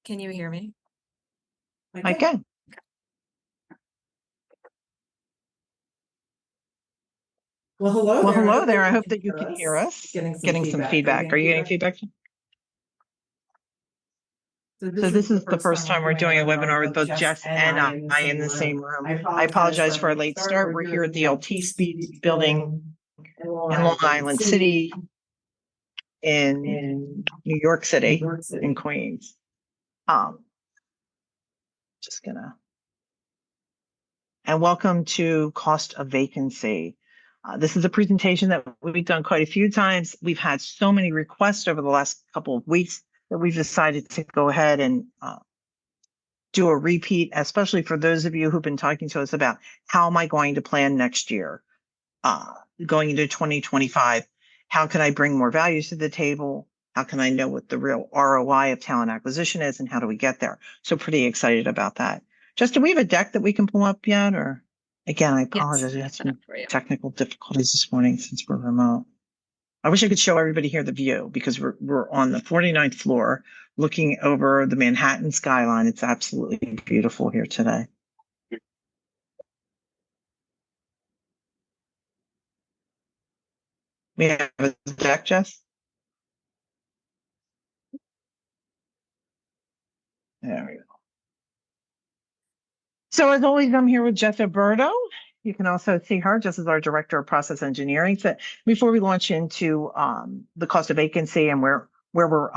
Can you hear me? I can. Well, hello there. I hope that you can hear us. Getting some feedback. Are you getting feedback? So this is the first time we're doing a webinar with both Jess and I in the same room. I apologize for a late start. We're here at the LT Speed building in Long Island City in New York City in Queens. Just gonna. And welcome to Cost of Vacancy. This is a presentation that we've done quite a few times. We've had so many requests over the last couple of weeks that we've decided to go ahead and do a repeat, especially for those of you who've been talking to us about how am I going to plan next year, going into 2025. How can I bring more value to the table? How can I know what the real ROI of talent acquisition is, and how do we get there? So pretty excited about that. Justin, we have a deck that we can pull up yet? Or again, I apologize. We had some technical difficulties this morning since we're remote. I wish I could show everybody here the view, because we're on the 49th floor looking over the Manhattan skyline. It's absolutely beautiful here today. We have a deck, Jess? There we go. So as always, I'm here with Jess Alberto. You can also see her. Jess is our Director of Process Engineering. So before we launch into the cost of vacancy and where we're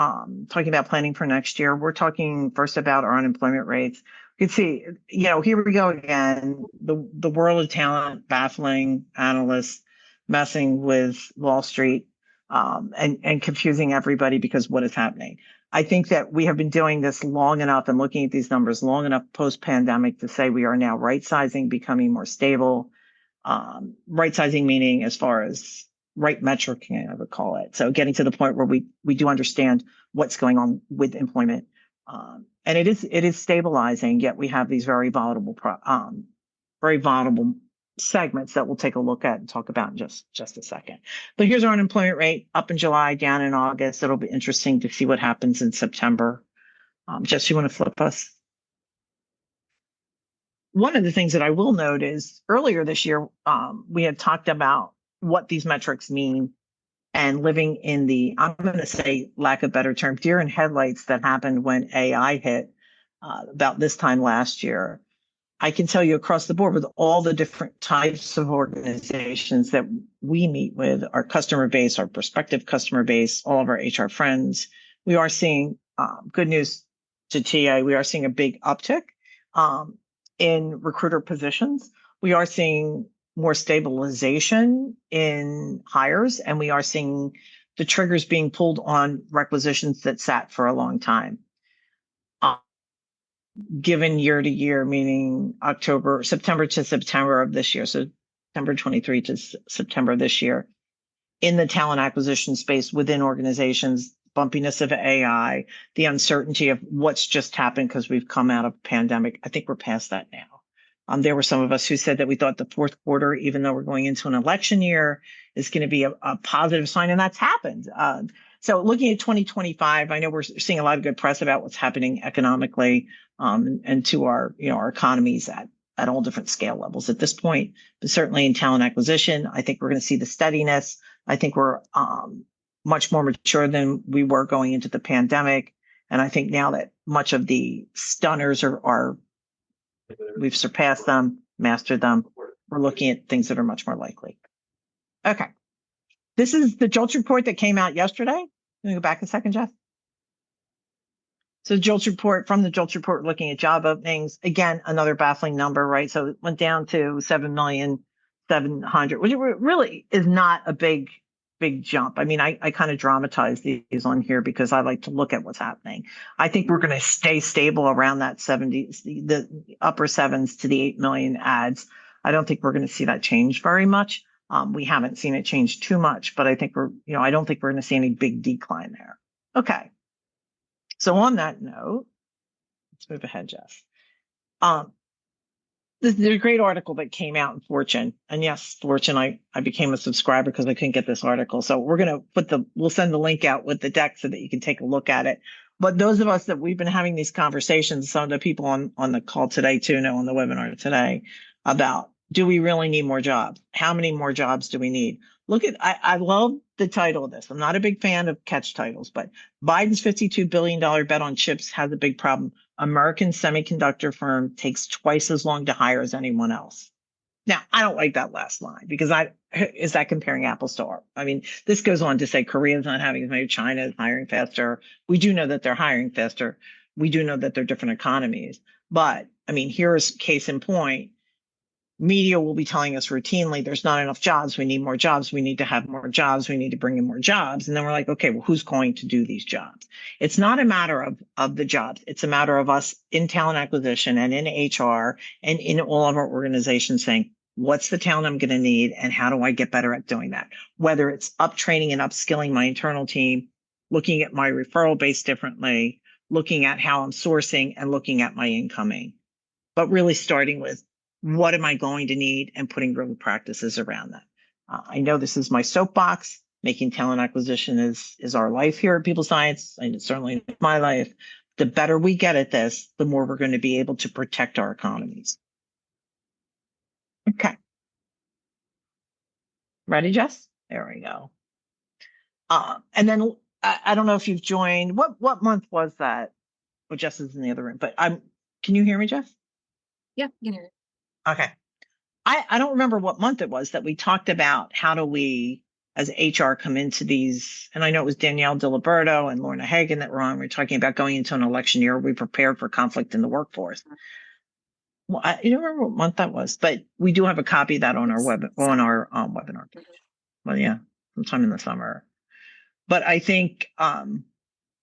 talking about planning for next year, we're talking first about our unemployment rates. You can see, here we go again. The world of talent, baffling analysts, messing with Wall Street, and confusing everybody because what is happening. I think that we have been doing this long enough and looking at these numbers long enough post-pandemic to say we are now right-sizing, becoming more stable. Right-sizing meaning as far as right metricing, I would call it. So getting to the point where we do understand what's going on with employment. And it is stabilizing, yet we have these very volatile segments that we'll take a look at and talk about in just a second. But here's our unemployment rate up in July, down in August. It'll be interesting to see what happens in September. Jess, you want to flip us? One of the things that I will note is earlier this year, we had talked about what these metrics mean and living in the, I'm going to say, lack of better term, deer in headlights that happened when AI hit about this time last year. I can tell you across the board with all the different types of organizations that we meet with, our customer base, our prospective customer base, all of our HR friends, we are seeing good news to TA. We are seeing a big uptick in recruiter positions. We are seeing more stabilization in hires, and we are seeing the triggers being pulled on requisitions that sat for a long time. Given year to year, meaning September to September of this year. So September 23 to September this year in the talent acquisition space within organizations, bumpiness of AI, the uncertainty of what's just happened because we've come out of a pandemic. I think we're past that now. There were some of us who said that we thought the fourth quarter, even though we're going into an election year, is going to be a positive sign, and that's happened. So looking at 2025, I know we're seeing a lot of good press about what's happening economically and to our economies at all different scale levels at this point. But certainly in talent acquisition, I think we're going to see the steadiness. I think we're much more mature than we were going into the pandemic. And I think now that much of the stunners are we've surpassed them, mastered them, we're looking at things that are much more likely. Okay. This is the JOLTS report that came out yesterday. Let me go back a second, Jeff. So JOLTS report, from the JOLTS report, looking at job openings, again, another baffling number, right? So it went down to 7,700,000, which really is not a big jump. I mean, I kind of dramatize these on here because I like to look at what's happening. I think we're going to stay stable around that 70, the upper sevens to the 8 million ads. I don't think we're going to see that change very much. We haven't seen it change too much, but I think I don't think we're going to see any big decline there. Okay. So on that note, let's move ahead, Jess. There's a great article that came out in Fortune, and yes, Fortune, I became a subscriber because I couldn't get this article. So we're going to we'll send the link out with the deck so that you can take a look at it. But those of us that we've been having these conversations, some of the people on the call today too, on the webinar today, about do we really need more jobs? How many more jobs do we need? Look at, I love the title of this. I'm not a big fan of catch titles, but Biden's $52 billion bet on chips has a big problem. American semiconductor firm takes twice as long to hire as anyone else. Now, I don't like that last line because is that comparing apples to oranges? I mean, this goes on to say Korea's not having as many, China is hiring faster. We do know that they're hiring faster. We do know that they're different economies. But I mean, here's case in point. Media will be telling us routinely there's not enough jobs. We need more jobs. We need to have more jobs. We need to bring in more jobs. And then we're like, okay, well, who's going to do these jobs? It's not a matter of the jobs. It's a matter of us in talent acquisition and in HR and in all of our organizations saying, what's the talent I'm going to need and how do I get better at doing that? Whether it's up training and upskilling my internal team, looking at my referral base differently, looking at how I'm sourcing and looking at my incoming, but really starting with what am I going to need and putting real practices around that. I know this is my soapbox. Making talent acquisition is our life here at People Science, and it's certainly my life. The better we get at this, the more we're going to be able to protect our economies. Okay. Ready, Jess? There we go. And then I don't know if you've joined. What month was that? Well, Jess is in the other room, but can you hear me, Jess? Yeah, you know. Okay. I don't remember what month it was that we talked about how do we, as HR, come into these, and I know it was Danielle Diliberto and Lorna Hagen that were on. We're talking about going into an election year. We prepared for conflict in the workforce. Well, I don't remember what month that was, but we do have a copy of that on our webinar page. Well, yeah, sometime in the summer. But I think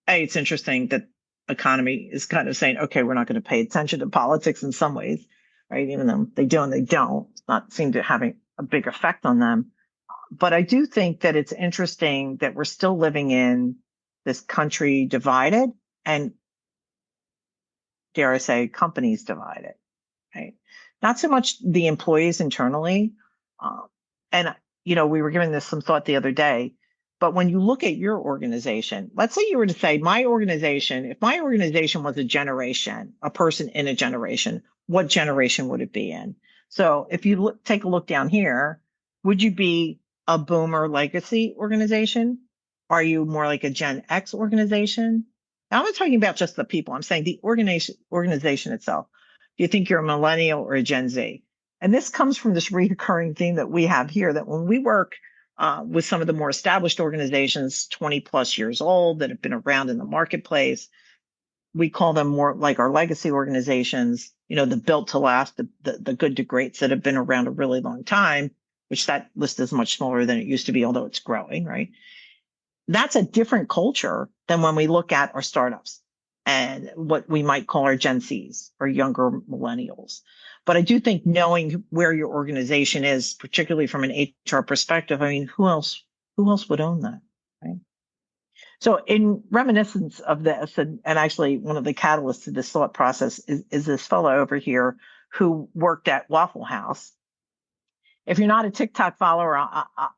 it's interesting that economy is kind of saying, okay, we're not going to pay attention to politics in some ways, right? Even though they do and they don't, it's not seem to having a big effect on them. But I do think that it's interesting that we're still living in this country divided and, dare I say, companies divided, right? Not so much the employees internally. And, we were giving this some thought the other day. But when you look at your organization, let's say you were to say, if my organization was a generation, a person in a generation, what generation would it be in? So if you take a look down here, would you be a boomer legacy organization? Are you more like a Gen X organization? Now, I'm not talking about just the people. I'm saying the organization itself. Do you think you're a millennial or a Gen Z? And this comes from this recurring theme that we have here, that when we work with some of the more established organizations, 20 plus years old, that have been around in the marketplace, we call them more like our legacy organizations, the built to last, the good to greats that have been around a really long time, which that list is much smaller than it used to be, although it's growing, right? That's a different culture than when we look at our startups and what we might call our Gen Zs or younger millennials. But I do think knowing where your organization is, particularly from an HR perspective, I mean, who else would own that, right? So in reminiscence of this, and actually one of the catalysts to this thought process is this fellow over here who worked at Waffle House. If you're not a TikTok follower,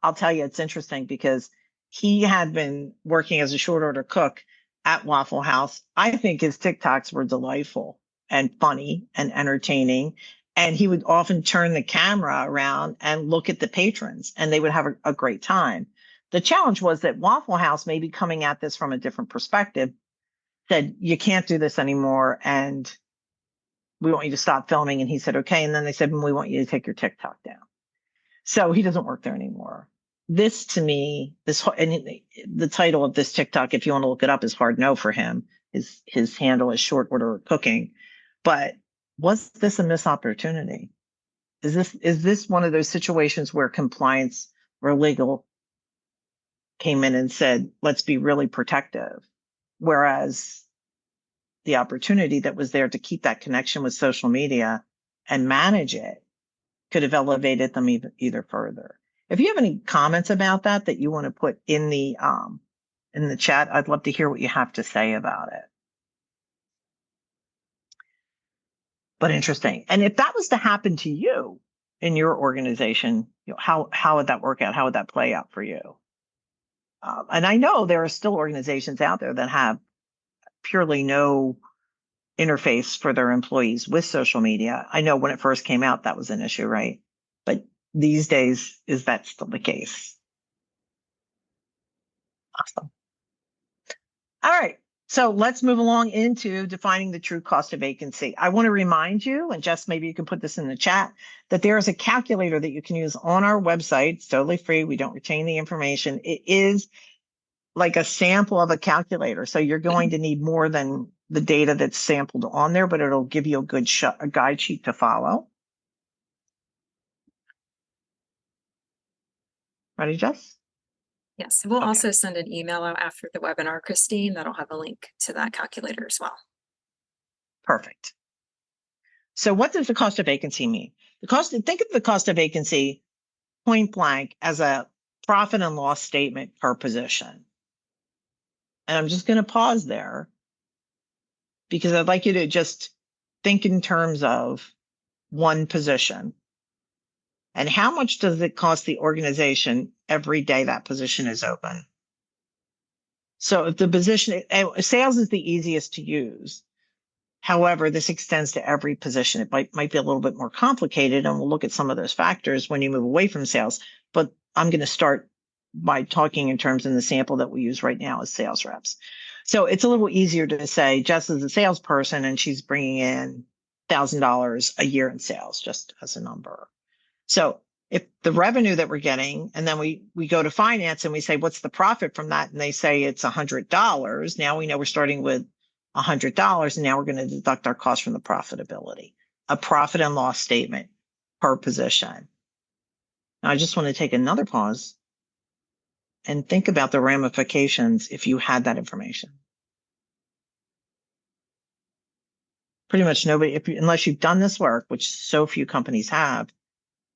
I'll tell you it's interesting because he had been working as a short order cook at Waffle House. I think his TikToks were delightful and funny and entertaining. And he would often turn the camera around and look at the patrons, and they would have a great time. The challenge was that Waffle House, maybe coming at this from a different perspective, said, you can't do this anymore, and we want you to stop filming. And he said, okay. And then they said, we want you to take your TikTok down. So he doesn't work there anymore. This, to me, and the title of this TikTok, if you want to look it up, is Hard No for him. His handle is Short Order Cooking. But was this a missed opportunity? Is this one of those situations where compliance or legal came in and said, let's be really protective, whereas the opportunity that was there to keep that connection with social media and manage it could have elevated them either further? If you have any comments about that you want to put in the chat, I'd love to hear what you have to say about it. But interesting. And if that was to happen to you in your organization, how would that work out? How would that play out for you? And I know there are still organizations out there that have purely no interface for their employees with social media. I know when it first came out, that was an issue, right? But these days, is that still the case? Awesome. All right. So let's move along into defining the true cost of vacancy. I want to remind you, and Jess, maybe you can put this in the chat, that there is a calculator that you can use on our website. It's totally free. We don't retain the information. It is like a sample of a calculator. So you're going to need more than the data that's sampled on there, but it'll give you a good a guide sheet to follow. Ready, Jess? Yes, we'll Okay. also send an email out after the webinar, Christine, that'll have a link to that calculator as well. Perfect. So what does the cost of vacancy mean? Think of the cost of vacancy point blank as a profit and loss statement per position. And I'm just going to pause there because I'd like you to just think in terms of one position. And how much does it cost the organization every day that position is open? So if the position, sales is the easiest to use. However, this extends to every position. It might be a little bit more complicated, and we'll look at some of those factors when you move away from sales. But I'm going to start by talking in terms in the sample that we use right now as sales reps. So it's a little easier to say Jess is a salesperson and she's bringing in $1,000 a year in sales, just as a number. So if the revenue that we're getting, and then we go to finance and we say, what's the profit from that? And they say it's $100. Now we know we're starting with $100, and now we're going to deduct our cost from the profitability, a profit and loss statement per position. Now I just want to take another pause and think about the ramifications if you had that information. Pretty much nobody, unless you've done this work, which so few companies have,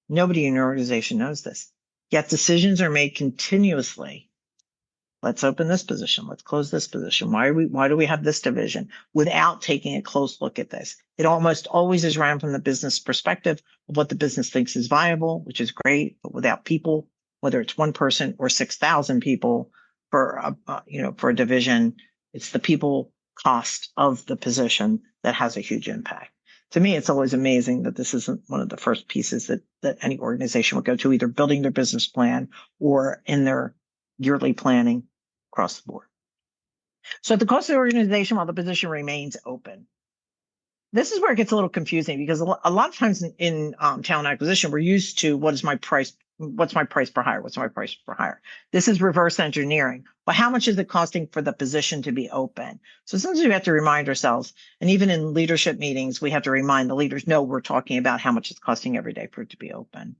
nobody in your organization knows this. Yet decisions are made continuously. Let's open this position. Let's close this position. Why do we have this division without taking a close look at this? It almost always is ran from the business perspective of what the business thinks is viable, which is great, but without people, whether it's one person or 6,000 people for a division, it's the people cost of the position that has a huge impact. To me, it's always amazing that this isn't one of the first pieces that any organization would go to, either building their business plan or in their yearly planning across the board. So at the cost of the organization while the position remains open. This is where it gets a little confusing because a lot of times in talent acquisition, we're used to what's my price per hire? What's my price per hire? This is reverse engineering. Well, how much is it costing for the position to be open? So sometimes we have to remind ourselves, and even in leadership meetings, we have to remind the leaders, no, we're talking about how much it's costing every day for it to be open.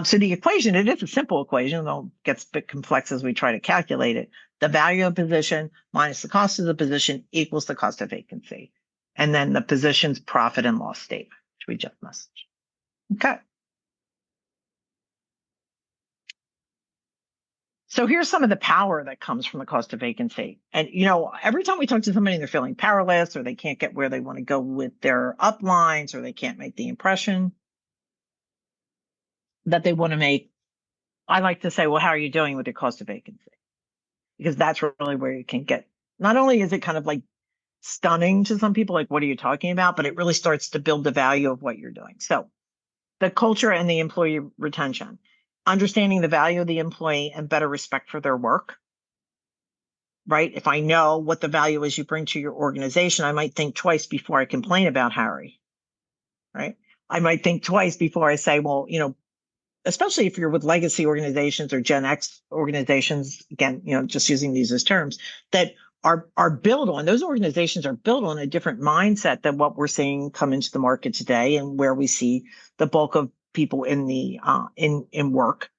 So the equation, it is a simple equation, though it gets a bit complex as we try to calculate it. The value of position minus the cost of the position equals the cost of vacancy. And then the position's profit and loss statement, which we just messaged. Okay. So here's some of the power that comes from the cost of vacancy. And, every time we talk to somebody and they're feeling powerless or they can't get where they want to go with their uplines or they can't make the impression that they want to make, I like to say, well, how are you doing with your cost of vacancy? Because that's really where you can get, not only is it kind of like stunning to some people, like, what are you talking about? But it really starts to build the value of what you're doing. So the culture and the employee retention, understanding the value of the employee and better respect for their work, right? If I know what the value is you bring to your organization, I might think twice before I complain about Harry, right? I might think twice before I say, well, especially if you're with legacy organizations or Gen X organizations, again, just using these as terms that are built on, those organizations are built on a different mindset than what we're seeing come into the market today and where we see the bulk of people in the in work,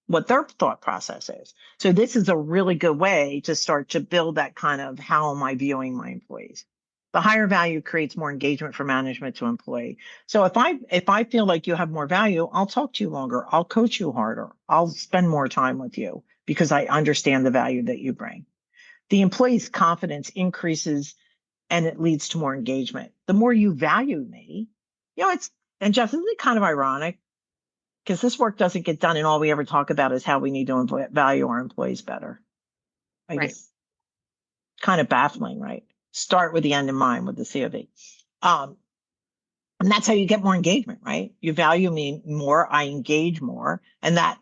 what their thought process is. So this is a really good way to start to build that kind of, how am I viewing my employees? The higher value creates more engagement for management to employee. So if I feel like you have more value, I'll talk to you longer. I'll coach you harder. I'll spend more time with you because I understand the value that you bring. The employee's confidence increases and it leads to more engagement. The more you value me, and Jeff, isn't it kind of ironic? Because this work doesn't get done and all we ever talk about is how we need to value our employees better. I guess. kind of baffling, right? Start with the end in mind with the COV. And that's how you get more engagement, right? You value me more, I engage more, and that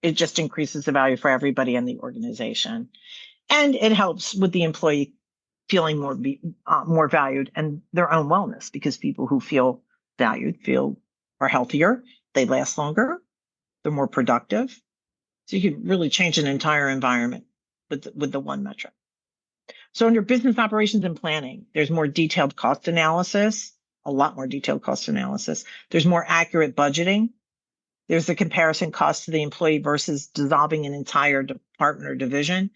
it just increases the value for everybody in the organization. And it helps with the employee feeling more valued and their own wellness, because people who feel valued are healthier, they last longer, they're more productive. So you can really change an entire environment with the one metric. So under business operations and planning, there's more detailed cost analysis, a lot more detailed cost analysis. There's more accurate budgeting. There's the comparison cost to the employee versus dissolving an entire department or division.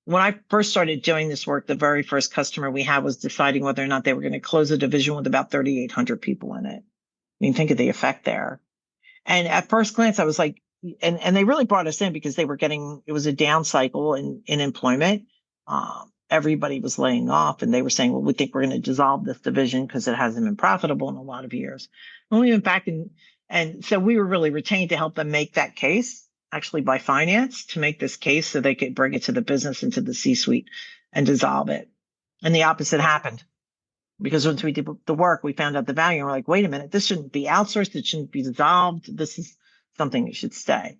When I first started doing this work, the very first customer we had was deciding whether or not they were going to close a division with about 3,800 people in it. I mean, think of the effect there. And at first glance, I was like, and they really brought us in because it was a down cycle in employment. Everybody was laying off, and they were saying, well, we think we're going to dissolve this division because it hasn't been profitable in a lot of years. And we went back and so we were really retained to help them make that case, actually by finance, to make this case so they could bring it to the business and to the C-suite and dissolve it. And the opposite happened, because once we did the work, we found out the value, and we're like, wait a minute, this shouldn't be outsourced. It shouldn't be dissolved. This is something that should stay.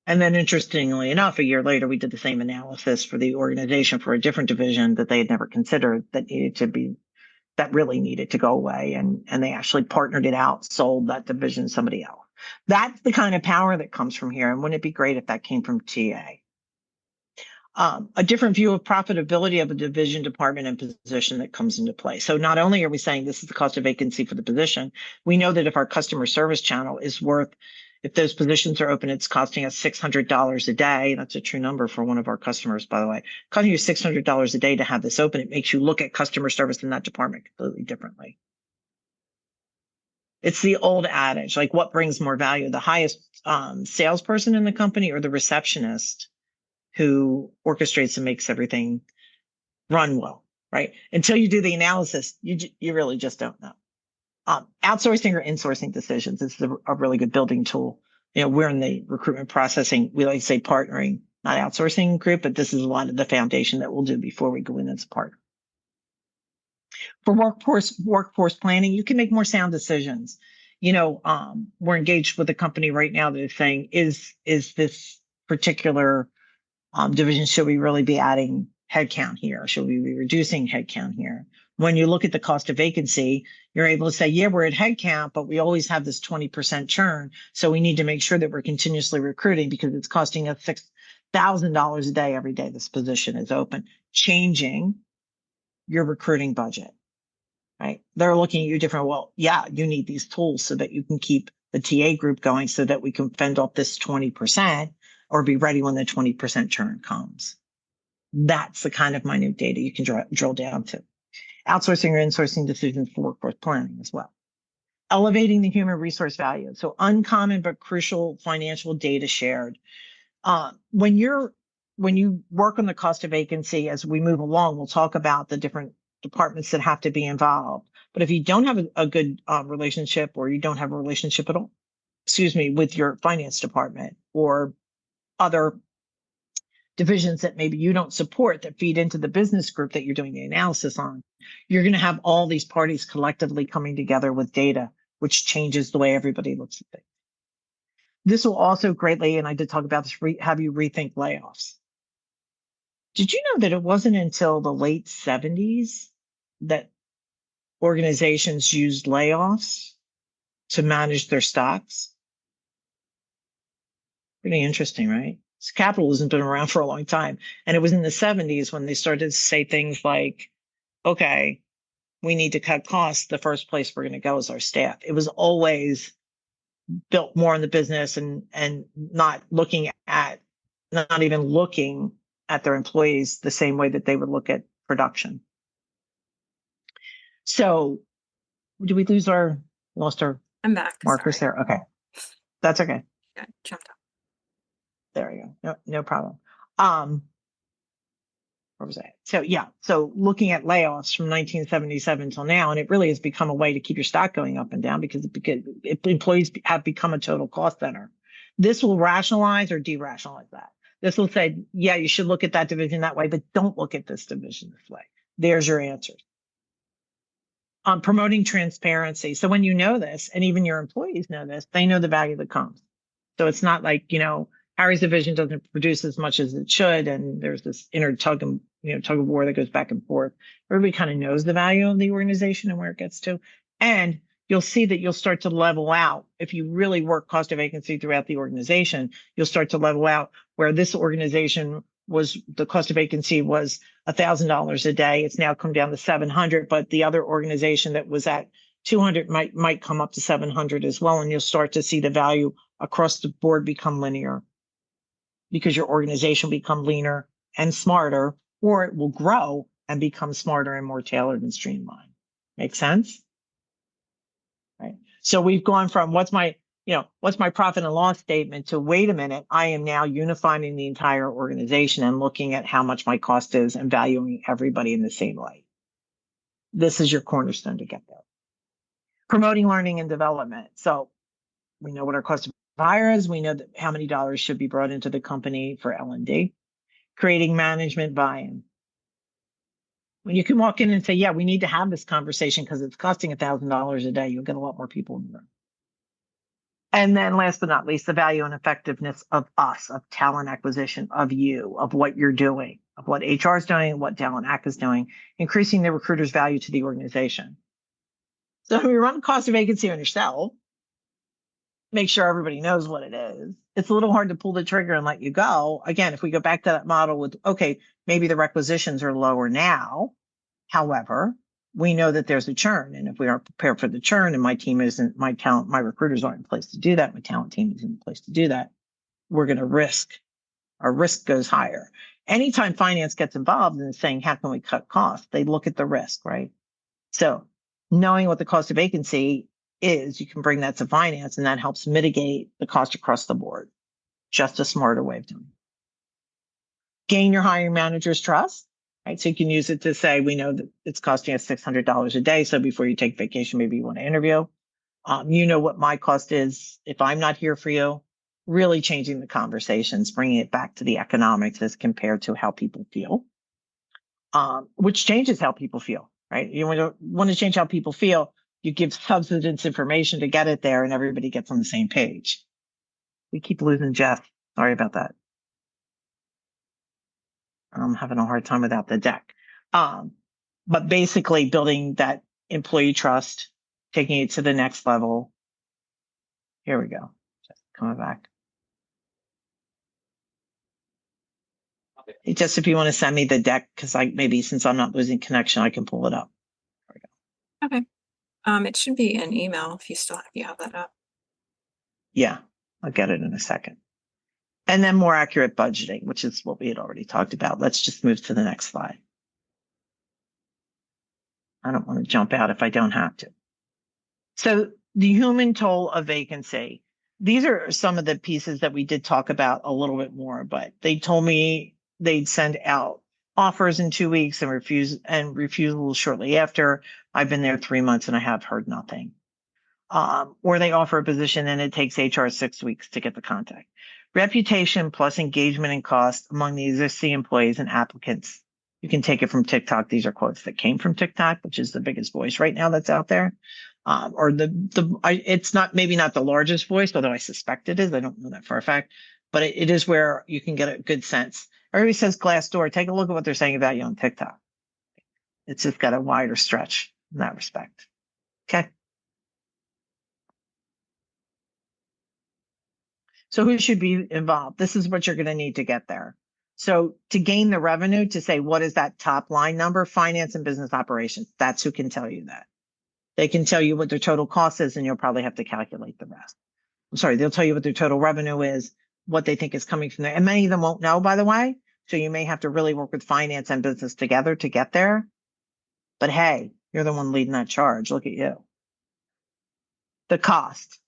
And then interestingly enough, a year later, we did the same analysis for the organization for a different division that they had never considered that really needed to go away. And they actually partnered it out, sold that division to somebody else. That's the kind of power that comes from here. And wouldn't it be great if that came from TA? A different view of profitability of a division, department, and position that comes into play. So not only are we saying this is the cost of vacancy for the position, we know that if our customer service channel is if those positions are open, it's costing us $600 a day. That's a true number for one of our customers, by the way. Costing you $600 a day to have this open, it makes you look at customer service in that department completely differently. It's the old adage, like, what brings more value, the highest salesperson in the company or the receptionist who orchestrates and makes everything run well, right? Until you do the analysis, you really just don't know. Outsourcing or insourcing decisions is a really good building tool. We're in the recruitment processing, we like to say partnering, not outsourcing group, but this is a lot of the foundation that we'll do before we go in as a partner. For workforce planning, you can make more sound decisions. We're engaged with a company right now that is saying, is this particular division, should we really be adding headcount here? Should we be reducing headcount here? When you look at the cost of vacancy, you're able to say, yeah, we're at headcount, but we always have this 20% churn. So we need to make sure that we're continuously recruiting, because it's costing us $6,000 a day every day this position is open. Changing your recruiting budget, right? They're looking at you different. Well, yeah, you need these tools so that you can keep the TA group going, so that we can fend off this 20% or be ready when the 20% churn comes. That's the kind of minute data you can drill down to. Outsourcing or insourcing decisions for workforce planning as well. Elevating the human resource value. So uncommon but crucial financial data shared. When you work on the cost of vacancy, as we move along, we'll talk about the different departments that have to be involved. But if you don't have a good relationship, or you don't have a relationship at all, with your finance department or other divisions that maybe you don't support that feed into the business group that you're doing the analysis on, you're going to have all these parties collectively coming together with data, which changes the way everybody looks at things. This will also greatly, and I did talk about this, have you rethink layoffs. Did you know that it wasn't until the late 70s that organizations used layoffs to manage their stocks? Pretty interesting, right? Capitalism has been around for a long time. And it was in the 70s when they started to say things like, okay, we need to cut costs. The first place we're going to go is our staff. It was always built more on the business and not even looking at their employees the same way that they would look at production. So lost our I'm back. markers Sorry. there? Okay. That's okay. Yeah, jumped up. There you go. No problem. Where was I? So looking at layoffs from 1977 till now, and it really has become a way to keep your stock going up and down, because employees have become a total cost center. This will rationalize or derationalize that. This will say, yeah, you should look at that division that way, but don't look at this division this way. There's your answer. Promoting transparency. So when you know this, and even your employees know this, they know the value that comes. So it's not like, Harry's division doesn't produce as much as it should. And there's this inner tug of war that goes back and forth. Everybody kind of knows the value of the organization and where it gets to. And you'll see that you'll start to level out. If you really work cost of vacancy throughout the organization, you'll start to level out where this organization the cost of vacancy was $1,000 a day. It's now come down to 700, but the other organization that was at 200 might come up to 700 as well. And you'll start to see the value across the board become linear because your organization will become leaner and smarter, or it will grow and become smarter and more tailored and streamlined. Make sense? Right. So we've gone from what's my profit and loss statement to wait a minute, I am now unifying the entire organization and looking at how much my cost is and valuing everybody in the same light. This is your cornerstone to get there. Promoting learning and development. So we know what our cost of hire is. We know that how many dollars should be brought into the company for L&D. Creating management buy-in. When you can walk in and say, yeah, we need to have this conversation because it's costing $1,000 a day, you'll get a lot more people in the room. And then last but not least, the value and effectiveness of us, of talent acquisition, of you, of what you're doing, of what HR is doing, what talent ac is doing, increasing the recruiter's value to the organization. So when you run cost of vacancy on yourself, make sure everybody knows what it is. It's a little hard to pull the trigger and let you go. Again, if we go back to that model with, okay, maybe the requisitions are lower now. However, we know that there's a churn. And if we aren't prepared for the churn and my recruiters aren't in place to do that, my talent team isn't in place to do that, we're going to risk. Our risk goes higher. Anytime finance gets involved in saying, how can we cut costs? They look at the risk, right? So knowing what the cost of vacancy is, you can bring that to finance and that helps mitigate the cost across the board. Just a smarter way of doing it. Gain your hiring manager's trust. Right. So you can use it to say, we know that it's costing us $600 a day. So before you take vacation, maybe you want to interview. You know what my cost is if I'm not here for you. Really changing the conversations, bringing it back to the economics as compared to how people feel, which changes how people feel. Right. You want to change how people feel. You give substance information to get it there and everybody gets on the same page. We keep losing Jeff. Sorry about that. I'm having a hard time without the deck. But basically building that employee trust, taking it to the next level. Here we go. Just coming back. Just if you want to send me the deck, because maybe since I'm not losing connection, I can pull it up. There we go. Okay. It should be an email if you have that up. Yeah, I'll get it in a second. And then more accurate budgeting, which is what we had already talked about. Let's just move to the next slide. I don't want to jump out if I don't have to. So the human toll of vacancy. These are some of the pieces that we did talk about a little bit more, but they told me they'd send out offers in 2 weeks and refusals shortly after. I've been there 3 months and I have heard nothing. Or they offer a position and it takes HR 6 weeks to get the contact. Reputation plus engagement and cost among the existing employees and applicants. You can take it from TikTok. These are quotes that came from TikTok, which is the biggest voice right now that's out there. It's maybe not the largest voice, although I suspect it is. I don't know that for a fact, but it is where you can get a good sense. Everybody says Glassdoor. Take a look at what they're saying about you on TikTok. It's just got a wider stretch in that respect. Okay. So who should be involved? This is what you're going to need to get there. So to gain the revenue, to say, what is that top line number? Finance and business operations. That's who can tell you that. They can tell you what their total cost is, and you'll probably have to calculate the rest. I'm sorry, they'll tell you what their total revenue is, what they think is coming from there. And many of them won't know, by the way. So you may have to really work with finance and business together to get there. But hey, you're the one leading that charge. Look at you. The cost.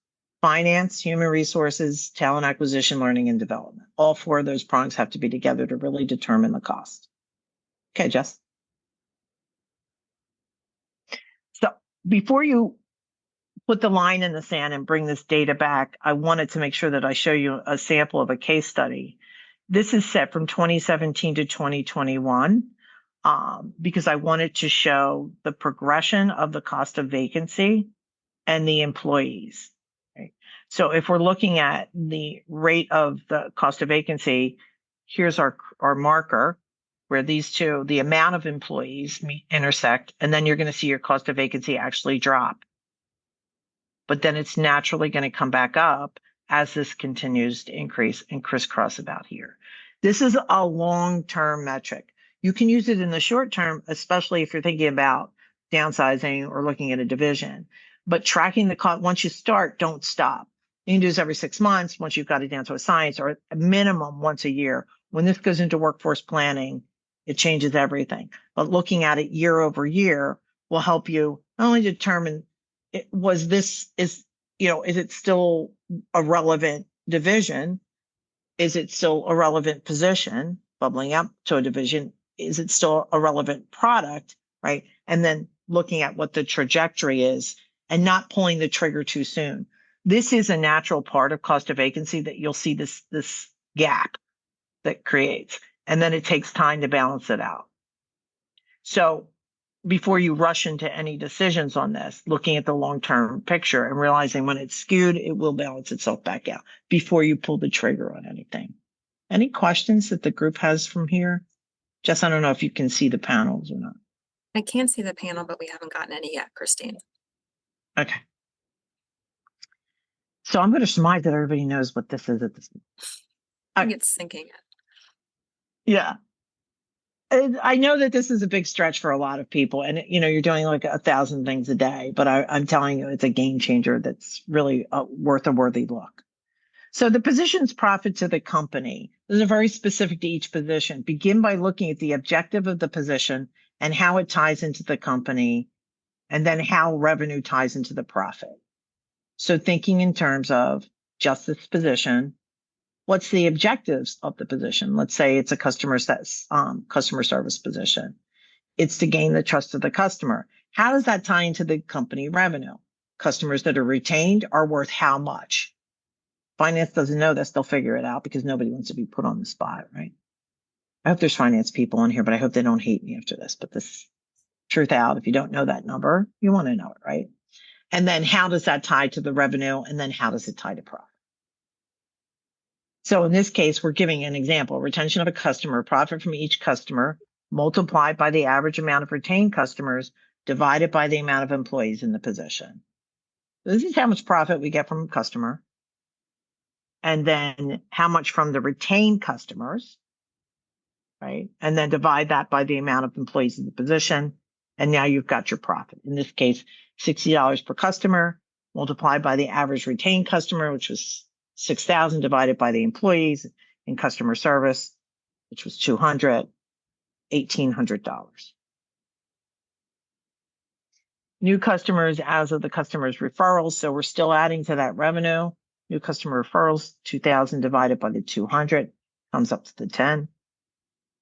Finance, human resources, talent acquisition, learning and development. All four of those prongs have to be together to really determine the cost. Okay, Jess. So before you put the line in the sand and bring this data back, I wanted to make sure that I show you a sample of a case study This is set from 2017 to 2021 because I wanted to show the progression of the cost of vacancy and the employees. Right? So if we're looking at the rate of the cost of vacancy, here's our marker where these two, the amount of employees intersect, and then you're going to see your cost of vacancy actually drop. But then it's naturally going to come back up as this continues to increase and crisscross about here. This is a long-term metric. You can use it in the short term, especially if you're thinking about downsizing or looking at a division. But tracking the cost, once you start, don't stop. You can do this every 6 months once you've got it down to a science, or a minimum once a year. When this goes into workforce planning, it changes everything. But looking at it year over year will help you not only determine, is it still a relevant division? Is it still a relevant position bubbling up to a division? Is it still a relevant product, right? And then looking at what the trajectory is and not pulling the trigger too soon. This is a natural part of cost of vacancy that you'll see this gap that creates, and then it takes time to balance it out. So before you rush into any decisions on this, looking at the long-term picture and realizing when it's skewed, it will balance itself back out before you pull the trigger on anything. Any questions that the group has from here? Jess, I don't know if you can see the panels or not. I can see the panel, but we haven't gotten any yet, Christine. Okay. So I'm going to surmise that everybody knows what this is at this point. I think it's sinking in. Yeah. I know that this is a big stretch for a lot of people, and you're doing like 1,000 things a day, but I'm telling you, it's a game changer that's really worth a worthy look. So the position's profit to the company, those are very specific to each position. Begin by looking at the objective of the position and how it ties into the company, and then how revenue ties into the profit. So thinking in terms of just this position, what's the objectives of the position? Let's say it's a customer service position. It's to gain the trust of the customer. How does that tie into the company revenue? Customers that are retained are worth how much? Finance doesn't know this. They'll figure it out because nobody wants to be put on the spot, right? I hope there's finance people in here, but I hope they don't hate me after this. But this truth out, if you don't know that number, you want to know it, right? And then how does that tie to the revenue? And then how does it tie to profit? So in this case, we're giving an example: retention of a customer, profit from each customer multiplied by the average amount of retained customers divided by the amount of employees in the position. This is how much profit we get from a customer. And then how much from the retained customers, right? And then divide that by the amount of employees in the position. And now you've got your profit. In this case, $60 per customer multiplied by the average retained customer, which was 6,000, divided by the employees in customer service, which was 200, $1,800. New customers as of the customer's referrals. So we're still adding to that revenue. New customer referrals, 2,000 divided by the 200 comes up to the 10.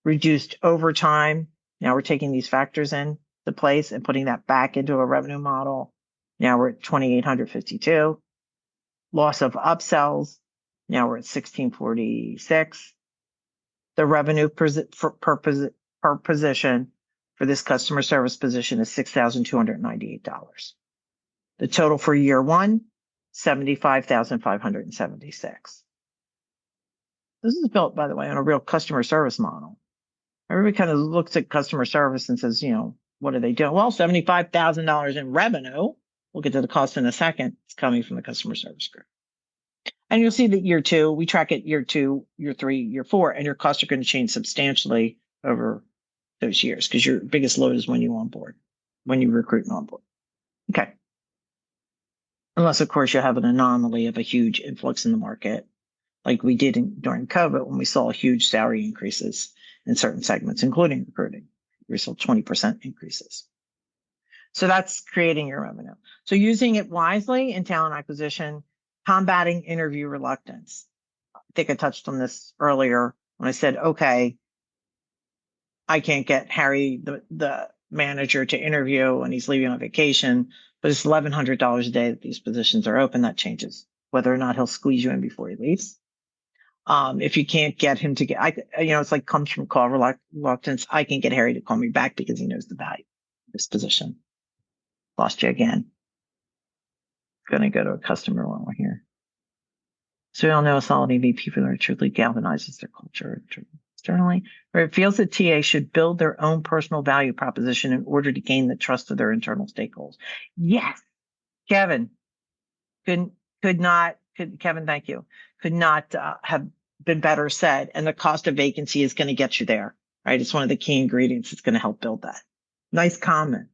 Reduced overtime. Now we're taking these factors into place and putting that back into a revenue model. Now we're at 2,852. Loss of upsells. Now we're at 1,646. The revenue per position for this customer service position is $6,298. The total for year one, $75,576. This is built, by the way, on a real customer service model. Everybody kind of looks at customer service and says, what are they doing? Well, $75,000 in revenue. We'll get to the cost in a second. It's coming from the customer service group. And you'll see that year two, we track it year 2, year 3, year 4, and your costs are going to change substantially over those years because your biggest load is when you onboard, when you recruit and onboard. Okay. Unless, of course, you have an anomaly of a huge influx in the market, like we did during COVID when we saw huge salary increases in certain segments, including recruiting. We saw 20% increases. So that's creating your revenue. So using it wisely in talent acquisition, combating interview reluctance. I think I touched on this earlier when I said, okay, I can't get Harry, the manager, to interview when he's leaving on vacation, but it's $1,100 a day that these positions are open. That changes whether or not he'll squeeze you in before he leaves. If you can't get him to it's like comes from call reluctance. I can get Harry to call me back because he knows the value of this position. Lost you again. Going to go to a customer while we're here. So we all know a solid EVP for truly galvanizes their culture externally, where it feels that TA should build their own personal value proposition in order to gain the trust of their internal stakeholders. Yes, Kevin. Kevin, thank you. Could not have been better said. And the cost of vacancy is going to get you there, right? It's one of the key ingredients. It's going to help build that. Nice comment.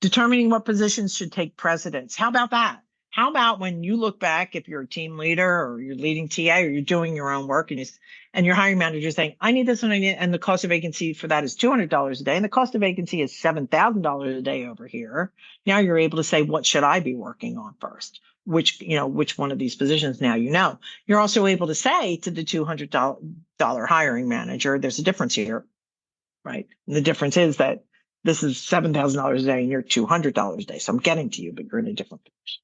Determining what positions should take precedence. How about that? How about when you look back, if you're a team leader or you're leading TA or you're doing your own work and your hiring manager is saying, I need this and I need, and the cost of vacancy for that is $200 a day. And the cost of vacancy is $7,000 a day over here. Now you're able to say, what should I be working on first? Which one of these positions now You're also able to say to the $200 hiring manager, there's a difference here, right? And the difference is that this is $7,000 a day and you're $200 a day. So I'm getting to you, but you're in a different position.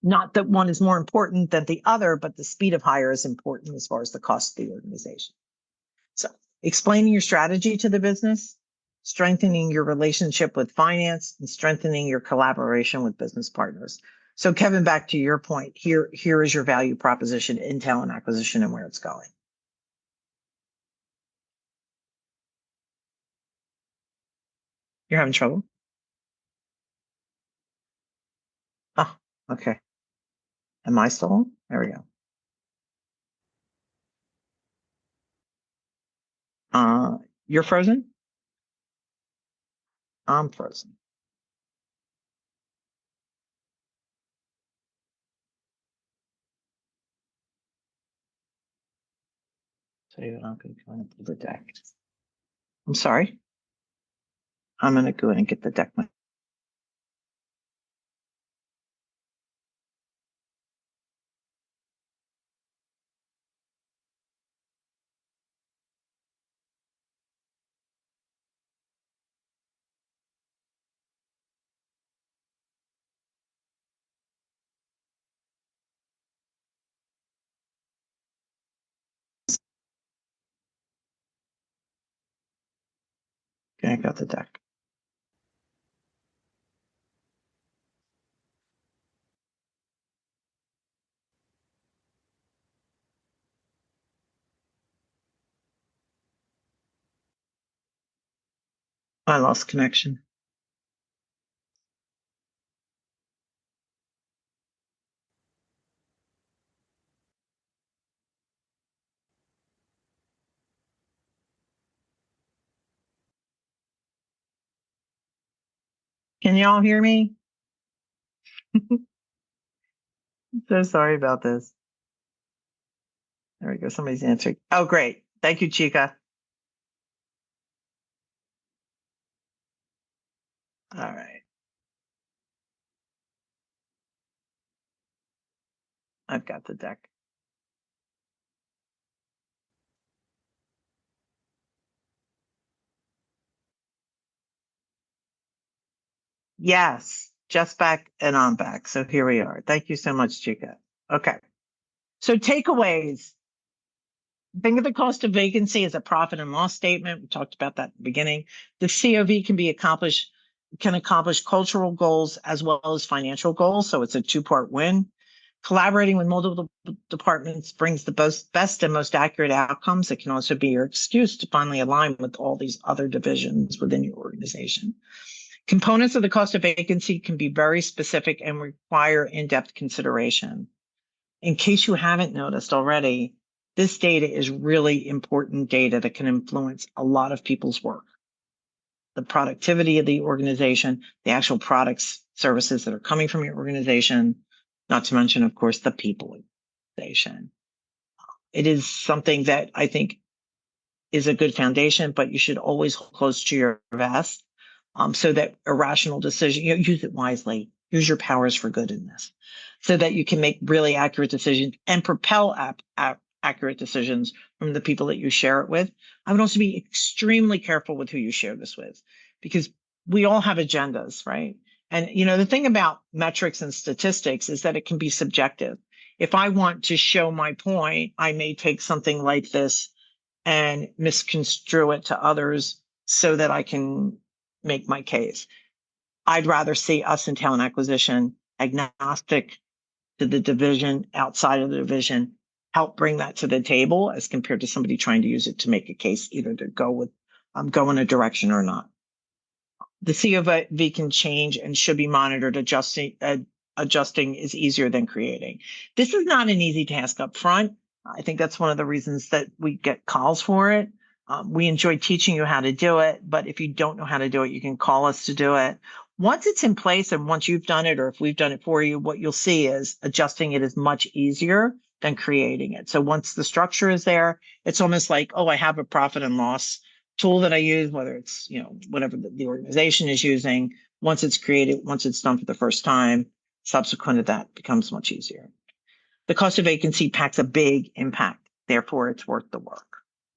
Not that one is more important than the other, but the speed of hire is important as far as the cost of the organization. So explaining your strategy to the business, strengthening your relationship with finance, and strengthening your collaboration with business partners. So Kevin, back to your point, here is your value proposition in talent acquisition and where it's going. You're having trouble? Oh, okay. Am I still on? There we go. You're frozen? I'm frozen. So I'm going to go and pull the deck. I'm sorry. I'm going to go ahead and get the deck. Okay, I got the deck. I lost connection. Can y'all hear me? So sorry about this. There we go. Somebody's answering. Oh, great. Thank you, Chica. All right. I've got the deck. Yes, just back and I'm back. So here we are. Thank you so much, Chica. Okay. So takeaways. Think of the cost of vacancy as a profit and loss statement. We talked about that at the beginning. The COV can accomplish cultural goals as well as financial goals. So it's a two-part win. Collaborating with multiple departments brings the best and most accurate outcomes. It can also be your excuse to finally align with all these other divisions within your organization. Components of the cost of vacancy can be very specific and require in-depth consideration. In case you haven't noticed already, this data is really important data that can influence a lot of people's work. The productivity of the organization, the actual products, services that are coming from your organization, not to mention, of course, the people organization. It is something that I think is a good foundation, but you should always hold close to your vest so that irrational decision, use it wisely, use your powers for good in this so that you can make really accurate decisions and propel accurate decisions from the people that you share it with. I would also be extremely careful with who you share this with because we all have agendas, right? And, the thing about metrics and statistics is that it can be subjective. if I want to show my point, I may take something like this and misconstrue it to others so that I can make my case. I'd rather see us in talent acquisition agnostic to the division, outside of the division, help bring that to the table as compared to somebody trying to use it to make a case, either to go in a direction or not. The COV can change and should be monitored. Adjusting is easier than creating. This is not an easy task up front. I think that's one of the reasons that we get calls for it. We enjoy teaching you how to do it, but if you don't know how to do it, you can call us to do it. Once it's in place and once you've done it, or if we've done it for you, what you'll see is adjusting it is much easier than creating it. So once the structure is there, it's almost like, oh, I have a profit and loss tool that I use, whether it's, whatever the organization is using. Once it's created, once it's done for the first time, subsequent to that becomes much easier. The cost of vacancy packs a big impact. Therefore, it's worth the work.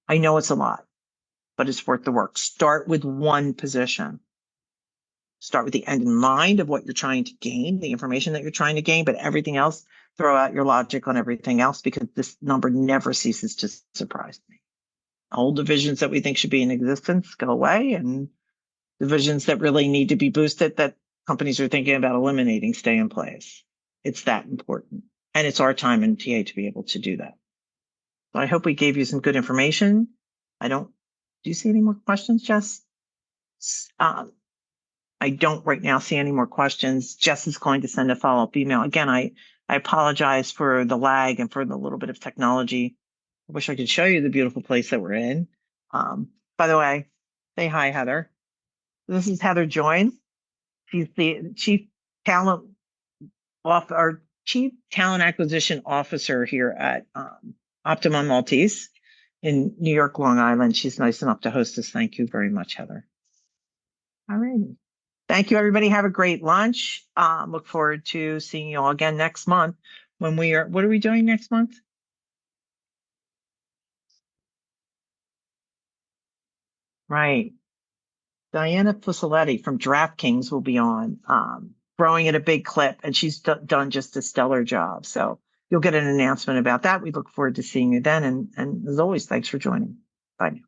I know it's a lot, but it's worth the work. Start with one position. Start with the end in mind of what you're trying to gain, the information that you're trying to gain, but everything else, throw out your logic on everything else, because this number never ceases to surprise me. Old divisions that we think should be in existence go away, and divisions that really need to be boosted that companies are thinking about eliminating stay in place. It's that important. And it's our time in TA to be able to do that. So I hope we gave you some good information. Do you see any more questions, Jess? I don't right now see any more questions. Jess is going to send a follow-up email. Again, I apologize for the lag and for the little bit of technology. I wish I could show you the beautiful place that we're in. By the way, say hi, Heather. This is Heather Joynes. She's the Chief Talent Acquisition Officer here at Optimum Maltese in New York, Long Island. She's nice enough to host us. Thank you very much, Heather. All right. Thank you, everybody. Have a great lunch. Look forward to seeing you all again next month when what are we doing next month? Right. Diana Fusiletti from DraftKings will be on, growing at a big clip, and she's done just a stellar job. So you'll get an announcement about that. We look forward to seeing you then. And as always, thanks for joining. Bye now.